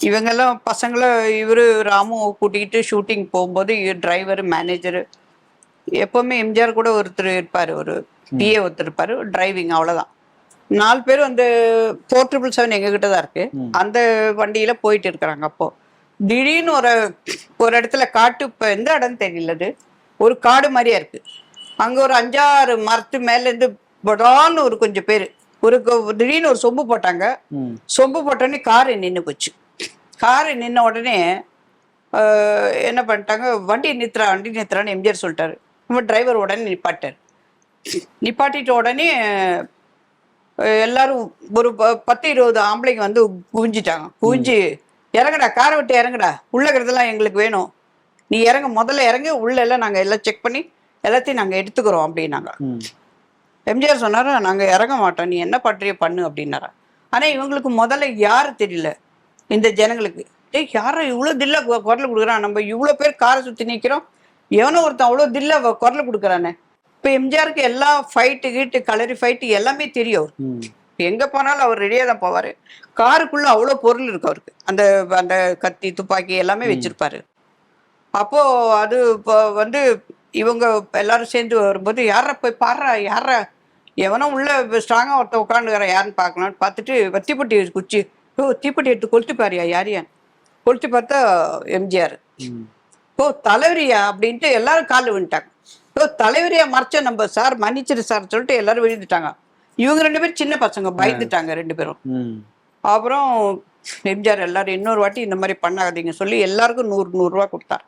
இவங்கெல்லாம் பசங்களை இவரு ராமு கூட்டிக்கிட்டு ஷூட்டிங் போகும்போது டிரைவர் மேனேஜரு எப்பவுமே எம்ஜிஆர் கூட ஒருத்தர் இருப்பாரு, ஒரு பிஏ ஒருத்தர் இருப்பாரு, டிரைவிங் அவ்வளவுதான். 4 பேர் வந்து 4777 எங்ககிட்ட தான் இருக்கு. அந்த வண்டியில போயிட்டு இருக்கிறாங்க. அப்போ திடீர்னு ஒரு இடத்துல காட்டு, இப்ப எந்த இடம் தெரியலது, ஒரு காடு மாதிரியா இருக்கு. அங்க ஒரு 5-6 மரத்து மேல இருந்து படான்னு ஒரு கொஞ்சம் பேரு திடீர்னு ஒரு சொம்பு போட்டாங்க. சொம்பு போட்டோடனே காரு நின்று போச்சு. காரு நின்ன உடனே என்ன பண்ணிட்டாங்க, வண்டி நிறுத்துறான்னு எம்ஜிஆர் சொல்லிட்டாரு. டிரைவர் உடனே நிப்பாட்டிட்ட உடனே எல்லாரும் ஒரு 10-20 ஆம்பளைங்க வந்து குவிஞ்சிட்டாங்க. குவிஞ்சு, இறங்குடா, காரை விட்டு இறங்குடா, உள்ள இருக்கிறதெல்லாம் எங்களுக்கு வேணும், நீ இறங்க, முதல்ல இறங்கு, உள்ள எல்லாம் நாங்க எல்லாம் செக் பண்ணி எல்லாத்தையும் நாங்க எடுத்துக்கிறோம் அப்படின்னாங்க. எம்ஜிஆர் சொன்னாரு, நாங்க இறங்க மாட்டோம், நீ என்ன பண்றியோ பண்ணு அப்படின்னாரா. ஆனா இவங்களுக்கு முதல்ல யாரு தெரியல, இந்த ஜனங்களுக்கு. யாரும் இவ்வளவு தில்ல குரல் கொடுக்குறான், நம்ம இவ்வளவு பேர் காரை சுத்தி நிக்கிறோம், எவனோ ஒருத்தன் அவ்வளவு தில்ல குரல் கொடுக்குறானே. இப்ப எம்ஜிஆருக்கு எல்லா ஃபைட்டு கீட்டு கலரி ஃபைட்டு எல்லாமே தெரியும். எங்க போனாலும் அவர் ரெடியா தான் போவாரு. காருக்குள்ள அவ்வளவு பொருள் இருக்கு அவருக்கு. அந்த அந்த கத்தி துப்பாக்கி எல்லாமே வச்சிருப்பாரு. அப்போ அது வந்து இவங்க எல்லாரும் சேர்ந்து வரும்போது, யார போய் பாடுறா, யார எவனோ உள்ள ஸ்ட்ராங்கா ஒருத்த உட்காந்துக்கிற யாருன்னு பார்க்கலான்னு பார்த்துட்டு தீப்பெட்டி குச்சி, தீப்பெட்டி எடுத்து கொளுத்து பாரியா, யாரையான்னு கொளுத்து பார்த்தா எம்ஜிஆர். தலைவரியா அப்படின்ட்டு எல்லாரும் காலில் விழுந்துட்டாங்க. தலைவரியா மறைச்ச நம்ம சார், மன்னிச்சிரு சார் சொல்லிட்டு எல்லாரும் விழுந்துட்டாங்க. இவங்க 2 பேரும் சின்ன பசங்க, பயந்துட்டாங்க 2 பேரும். அப்புறம் எம்ஜிஆர் எல்லாரும் இன்னொரு வாட்டி இந்த மாதிரி பண்ணாதீங்க சொல்லி எல்லாருக்கும் 100 ரூபா கொடுத்தார்.